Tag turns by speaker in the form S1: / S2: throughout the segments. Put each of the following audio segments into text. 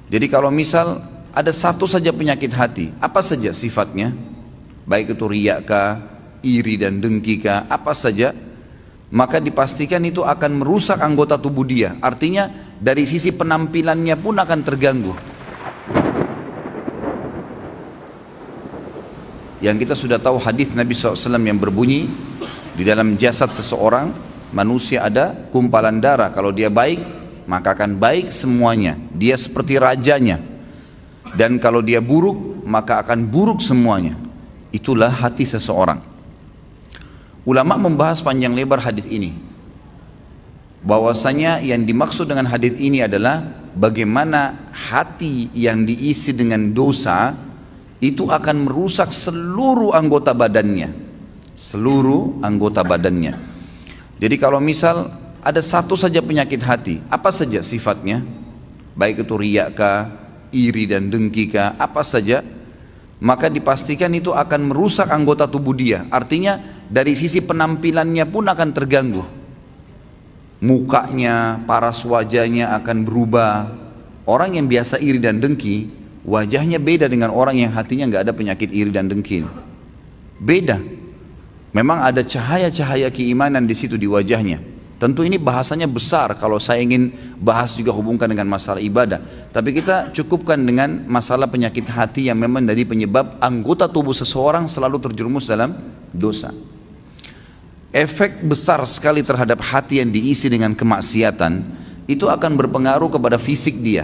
S1: Jadi kalau misal ada satu saja penyakit hati, apa saja sifatnya, baik itu riya kah, iri dan dengki kah, apa saja, maka dipastikan itu akan merusak anggota tubuh dia. Artinya dari sisi penampilannya pun akan terganggu. Yang kita sudah tahu hadis Nabi SAW yang berbunyi, di dalam jasad seseorang manusia ada kumpalan darah. Kalau dia baik, maka akan baik semuanya, dia seperti rajanya. Dan kalau dia buruk, maka akan buruk semuanya. Itulah hati seseorang. Ulama membahas panjang lebar hadis ini, bahwasanya yang dimaksud dengan hadis ini adalah bagaimana hati yang diisi dengan dosa itu akan merusak seluruh anggota badannya, seluruh anggota badannya. Jadi kalau misal ada satu saja penyakit hati, apa saja sifatnya, baik itu riya kah, iri dan dengki kah, apa saja, maka dipastikan itu akan merusak anggota tubuh dia. Artinya dari sisi penampilannya pun akan terganggu. Mukanya, paras wajahnya akan berubah. Orang yang biasa iri dan dengki, wajahnya beda dengan orang yang hatinya nggak ada penyakit iri dan dengki. Beda. Memang ada cahaya-cahaya keimanan di situ di wajahnya. Tentu ini bahasanya besar kalau saya ingin bahas juga hubungkan dengan masalah ibadah. Tapi kita cukupkan dengan masalah penyakit hati yang memang dari penyebab anggota tubuh seseorang selalu terjerumus dalam dosa. Efek besar sekali terhadap hati yang diisi dengan kemaksiatan itu akan berpengaruh kepada fisik dia,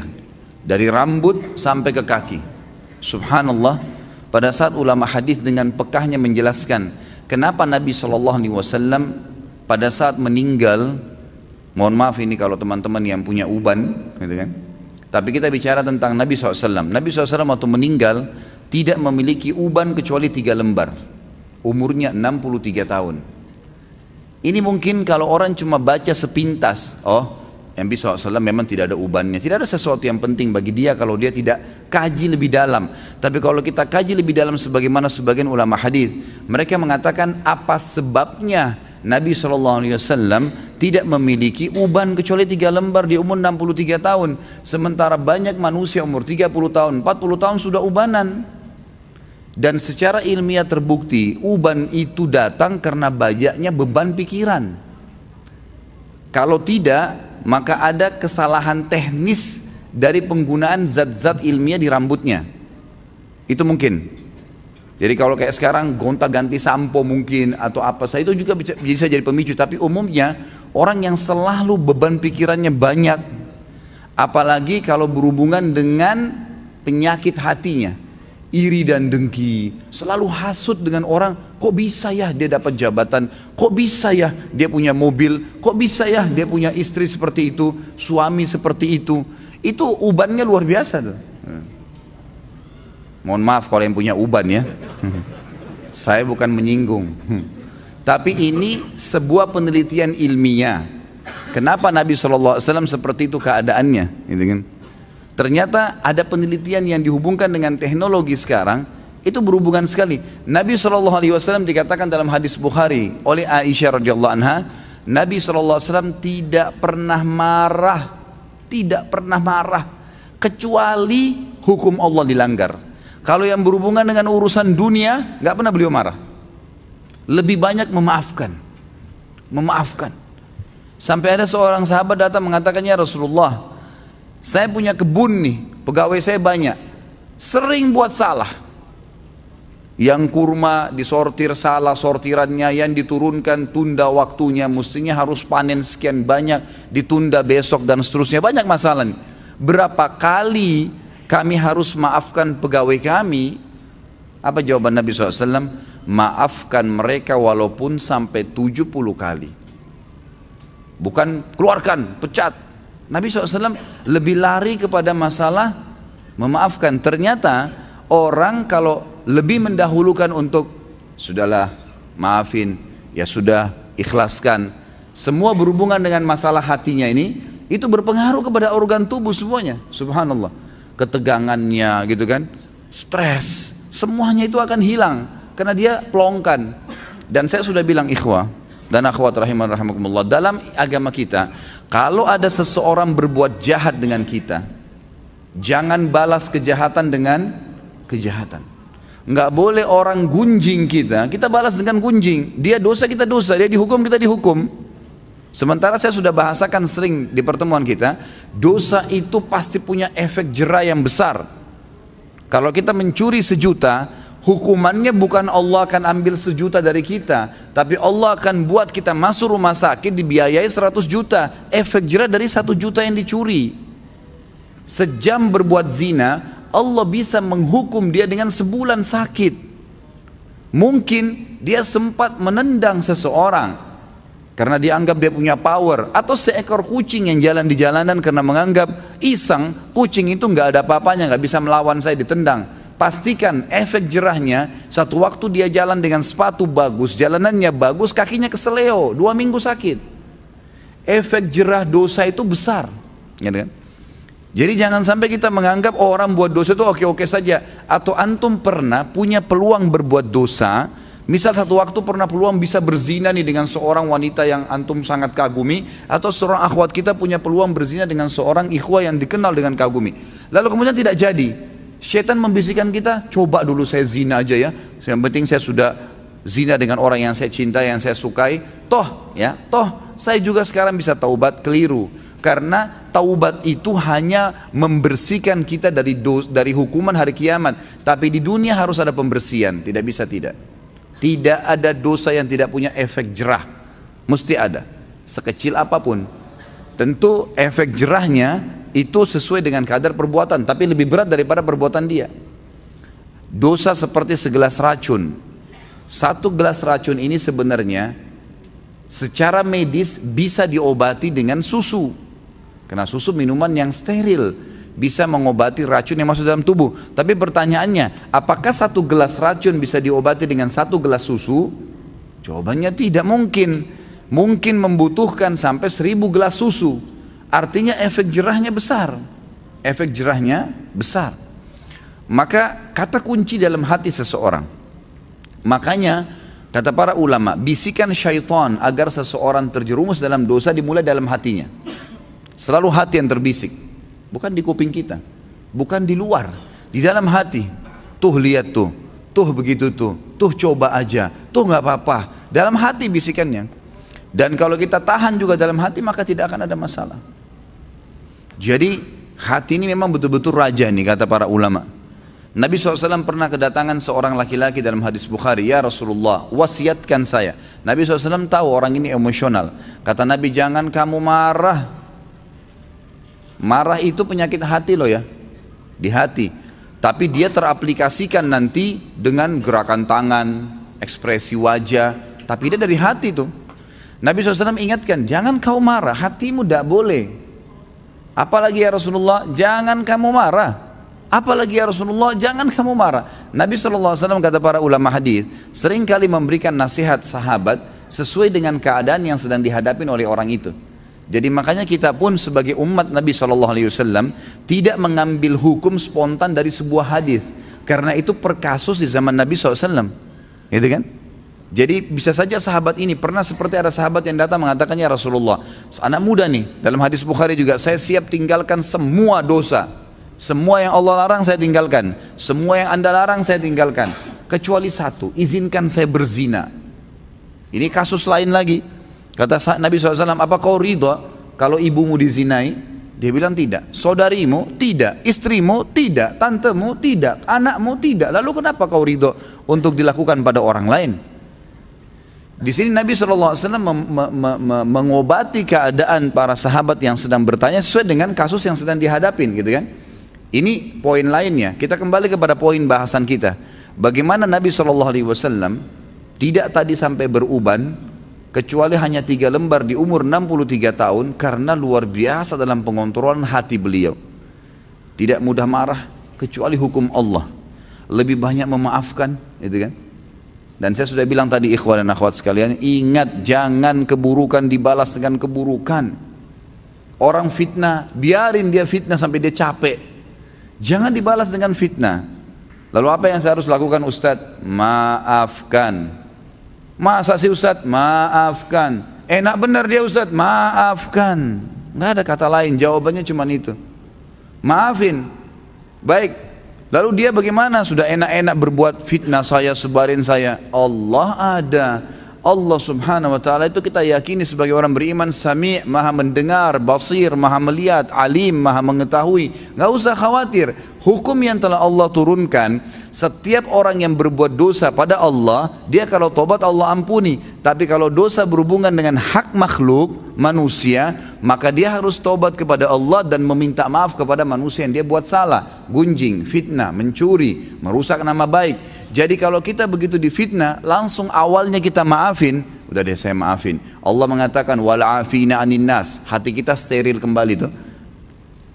S1: dari rambut sampai ke kaki. Subhanallah, pada saat ulama hadis dengan pekahnya menjelaskan kenapa Nabi SAW pada saat meninggal, mohon maaf ini kalau teman-teman yang punya uban, gitu kan? Tapi kita bicara tentang Nabi SAW. Nabi SAW waktu meninggal tidak memiliki uban kecuali 3 lembar. Umurnya 63 tahun. Ini mungkin kalau orang cuma baca sepintas, oh Nabi SAW memang tidak ada ubannya. Tidak ada sesuatu yang penting bagi dia kalau dia tidak kaji lebih dalam. Tapi kalau kita kaji lebih dalam sebagaimana sebagian ulama hadis, mereka mengatakan apa sebabnya Nabi SAW tidak memiliki uban kecuali 3 lembar di umur 63 tahun. Sementara banyak manusia umur 30 tahun, 40 tahun sudah ubanan. Dan secara ilmiah terbukti uban itu datang karena banyaknya beban pikiran. Kalau tidak, maka ada kesalahan teknis dari penggunaan zat-zat ilmiah di rambutnya. Itu mungkin. Jadi kalau kayak sekarang gonta-ganti sampo mungkin atau apa saja itu juga bisa jadi pemicu. Tapi umumnya orang yang selalu beban pikirannya banyak, apalagi kalau berhubungan dengan penyakit hatinya, iri dan dengki, selalu hasut dengan orang, kok bisa ya dia dapat jabatan, kok bisa ya dia punya mobil, kok bisa ya dia punya istri seperti itu, suami seperti itu ubannya luar biasa tuh. Mohon maaf kalau yang punya uban ya, saya bukan menyinggung, tapi ini sebuah penelitian ilmiah. Kenapa Nabi SAW seperti itu keadaannya, gitu kan? Ternyata ada penelitian yang dihubungkan dengan teknologi sekarang, itu berhubungan sekali. Nabi SAW dikatakan dalam hadis Bukhari oleh Aisyah radhiyallahu anha, Nabi SAW tidak pernah marah, kecuali hukum Allah dilanggar. Kalau yang berhubungan dengan urusan dunia, nggak pernah beliau marah. Lebih banyak memaafkan. Sampai ada seorang sahabat datang mengatakannya, Rasulullah, saya punya kebun nih, pegawai saya banyak, sering buat salah. Yang kurma disortir salah sortirannya, yang diturunkan tunda waktunya, mestinya harus panen sekian banyak, ditunda besok dan seterusnya, banyak masalah nih. Berapa kali kami harus maafkan pegawai kami? Apa jawaban Nabi SAW? Maafkan mereka walaupun sampai 70 kali. Bukan keluarkan, pecat. Nabi SAW lebih lari kepada masalah memaafkan. Ternyata orang kalau lebih mendahulukan untuk sudahlah maafin, ya sudah ikhlaskan, semua berhubungan dengan masalah hatinya ini, itu berpengaruh kepada organ tubuh semuanya. Subhanallah, ketegangannya gitu kan, stres, semuanya itu akan hilang karena dia pelongkan. Dan saya sudah bilang ikhwah dan akhwat rahimakumullah, dalam agama kita kalau ada seseorang berbuat jahat dengan kita, Jangan balas kejahatan dengan kejahatan. Nggak boleh orang gunjing kita balas dengan gunjing. Dia dosa, kita dosa. Dia dihukum, kita dihukum. Sementara saya sudah bahasakan sering di pertemuan kita, dosa itu pasti punya efek jera yang besar. Kalau kita mencuri 1 juta, hukumannya bukan Allah akan ambil 1 juta dari kita, tapi Allah akan buat kita masuk rumah sakit dibiayai 100 juta. Efek jera dari 1 juta yang dicuri. Sejam berbuat zina, Allah bisa menghukum dia dengan sebulan sakit. Mungkin dia sempat menendang seseorang karena dianggap dia punya power, atau seekor kucing yang jalan di jalanan karena menganggap iseng, kucing itu nggak ada apa-apanya, nggak bisa melawan saya, ditendang. Pastikan efek jerahnya, satu waktu dia jalan dengan sepatu bagus, jalanannya bagus, kakinya keseleo, 2 minggu sakit. Efek jerah dosa itu besar, gitu kan? Jadi jangan sampai kita menganggap orang buat dosa itu oke-oke saja. Atau antum pernah punya peluang berbuat dosa, misal satu waktu pernah peluang bisa berzina nih dengan seorang wanita yang antum sangat kagumi, atau seorang akhwat kita punya peluang berzina dengan seorang ikhwah yang dikenal dengan kagumi. Lalu kemudian tidak jadi. Syaitan membisikkan kita, coba dulu saya zina aja ya. Yang penting saya sudah zina dengan orang yang saya cintai, yang saya sukai. Toh saya juga sekarang bisa taubat. Keliru. Karena taubat itu hanya membersihkan kita dari hukuman hari kiamat. Tapi di dunia harus ada pembersihan, tidak bisa tidak. Tidak ada dosa yang tidak punya efek jerah. Mesti ada, sekecil apapun. Tentu efek jerahnya itu sesuai dengan kadar perbuatan, tapi lebih berat daripada perbuatan dia. Dosa seperti segelas racun. 1 gelas racun ini sebenarnya secara medis bisa diobati dengan susu. Karena susu minuman yang steril, bisa mengobati racun yang masuk dalam tubuh. Tapi pertanyaannya, apakah 1 gelas racun bisa diobati dengan 1 gelas susu? Jawabannya tidak mungkin. Mungkin membutuhkan sampai 1000 gelas susu. Artinya efek jerahnya besar. Efek jerahnya besar. Maka kata kunci dalam hati seseorang. Makanya kata para ulama, bisikan syaitan agar seseorang terjerumus dalam dosa dimulai dalam hatinya. Selalu hati yang terbisik, bukan di kuping kita, bukan di luar, di dalam hati. Tuh lihat tuh begitu tuh coba aja, tuh nggak apa-apa. Dalam hati bisikannya. Dan kalau kita tahan juga dalam hati, maka tidak akan ada masalah. Jadi hati ini memang betul-betul raja nih, kata para ulama. Nabi SAW pernah kedatangan seorang laki-laki dalam hadis Bukhari, ya Rasulullah, wasiatkan saya. Nabi SAW tahu orang ini emosional. Kata Nabi, jangan kamu marah. Marah itu penyakit hati loh ya, di hati. Tapi dia teraplikasikan nanti dengan gerakan tangan, ekspresi wajah. Tapi dia dari hati tuh. Nabi SAW ingatkan, jangan kau marah, hatimu tidak boleh. Apalagi ya Rasulullah, jangan kamu marah. Apalagi ya Rasulullah, jangan kamu marah. Nabi SAW, kata para ulama hadis, seringkali memberikan nasihat sahabat sesuai dengan keadaan yang sedang dihadapi oleh orang itu. Jadi makanya kita pun sebagai umat Nabi SAW tidak mengambil hukum spontan dari sebuah hadis, karena itu per kasus di zaman Nabi SAW, gitu kan? Jadi bisa saja sahabat ini pernah seperti ada sahabat yang datang mengatakan, ya Rasulullah, anak muda nih, dalam hadis Bukhari juga, saya siap tinggalkan semua dosa, semua yang Allah larang saya tinggalkan, semua yang Anda larang saya tinggalkan, kecuali satu, izinkan saya berzina. Ini kasus lain lagi. Kata Nabi SAW, apa kau ridha kalau ibumu dizinai? Dia bilang tidak. Saudarimu? Tidak. Istrimu? Tidak. Tantemu? Tidak. Anakmu? Tidak. Lalu kenapa kau ridha untuk dilakukan pada orang lain? Di sini Nabi SAW mengobati keadaan para sahabat yang sedang bertanya sesuai dengan kasus yang sedang dihadapin, gitu kan? Ini poin lainnya. Kita kembali kepada poin bahasan kita. Bagaimana Nabi SAW tidak tadi sampai beruban, kecuali hanya 3 lembar di umur 63 tahun, karena luar biasa dalam pengontrolan hati beliau. Tidak mudah marah kecuali hukum Allah. Lebih banyak memaafkan, gitu kan? Dan saya sudah bilang tadi, ikhwan dan akhwat sekalian, ingat, jangan keburukan dibalas dengan keburukan. Orang fitnah, biarin dia fitnah sampai dia capek. Jangan dibalas dengan fitnah. Lalu apa yang saya harus lakukan, Ustadz? Maafkan. Masa sih Ustadz? Maafkan. Enak benar dia Ustadz? Maafkan. Nggak ada kata lain, jawabannya cuma itu. Maafin. Baik, lalu dia bagaimana? Sudah enak-enak berbuat fitnah saya, sebarin saya. Allah ada. Allah subhanahu wa ta'ala itu kita yakini sebagai orang beriman, Sami', maha mendengar, Basir, maha melihat, Alim, maha mengetahui. Nggak usah khawatir. Hukum yang telah Allah turunkan, setiap orang yang berbuat dosa pada Allah, dia kalau tobat Allah ampuni. Tapi kalau dosa berhubungan dengan hak makhluk, manusia, maka dia harus tobat kepada Allah dan meminta maaf kepada manusia yang dia buat salah. Gunjing, fitnah, mencuri, merusak nama baik. Jadi kalau kita begitu difitnah, langsung awalnya kita maafin, udah deh saya maafin. Allah mengatakan wal'afina 'anin nas, hati kita steril kembali tuh.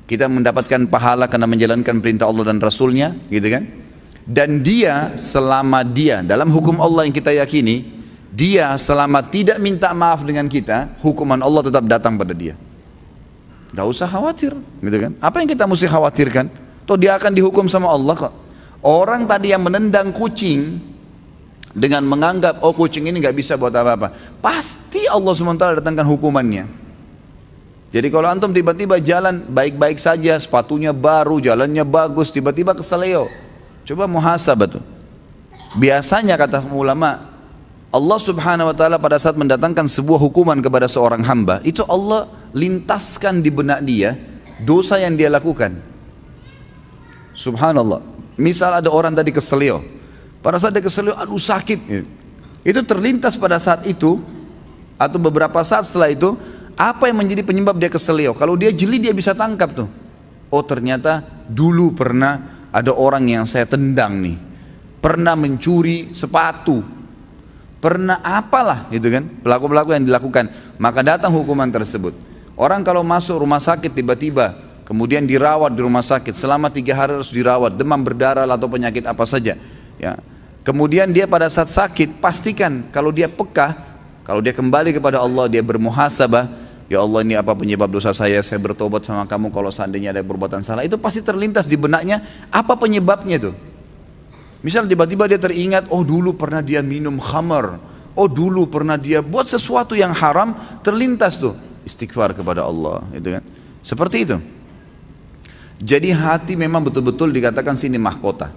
S1: Kita mendapatkan pahala karena menjalankan perintah Allah dan Rasulnya, gitu kan? Dan dia selama dia dalam hukum Allah yang kita yakini, dia selama tidak minta maaf dengan kita, hukuman Allah tetap datang pada dia. Gak usah khawatir, gitu kan? Apa yang kita mesti khawatirkan? Toh dia akan dihukum sama Allah kok. Orang tadi yang menendang kucing dengan menganggap oh kucing ini nggak bisa buat apa-apa, pasti Allah SWT datangkan hukumannya. Jadi kalau antum tiba-tiba jalan baik-baik saja, sepatunya baru, jalannya bagus, tiba-tiba keseleo, coba muhasabah tuh. Biasanya kata ulama, Allah subhanahu wa ta'ala pada saat mendatangkan sebuah hukuman kepada seorang hamba, itu Allah lintaskan di benak dia dosa yang dia lakukan. Subhanallah. Misal ada orang tadi keselio, pada saat dia keselio, aduh sakit, itu terlintas pada saat itu atau beberapa saat setelah itu, apa yang menjadi penyebab dia keselio? Kalau dia jeli dia bisa tangkap tuh. Oh ternyata dulu pernah ada orang yang saya tendang nih, pernah mencuri sepatu, pernah apalah gitu kan, pelaku-pelaku yang dilakukan, maka datang hukuman tersebut. Orang kalau masuk rumah sakit tiba-tiba kemudian dirawat di rumah sakit selama 3 hari harus dirawat, demam berdarah atau penyakit apa saja ya. Kemudian dia pada saat sakit pastikan kalau dia peka, kalau dia kembali kepada Allah, dia bermuhasabah, ya Allah ini apa penyebab dosa saya bertobat sama kamu kalau seandainya ada perbuatan salah, itu pasti terlintas di benaknya apa penyebabnya tuh. Misal tiba-tiba dia teringat, oh dulu pernah dia minum khamar, oh dulu pernah dia buat sesuatu yang haram, terlintas tuh istighfar kepada Allah, itu kan seperti itu. Jadi hati memang betul-betul dikatakan sini mahkota.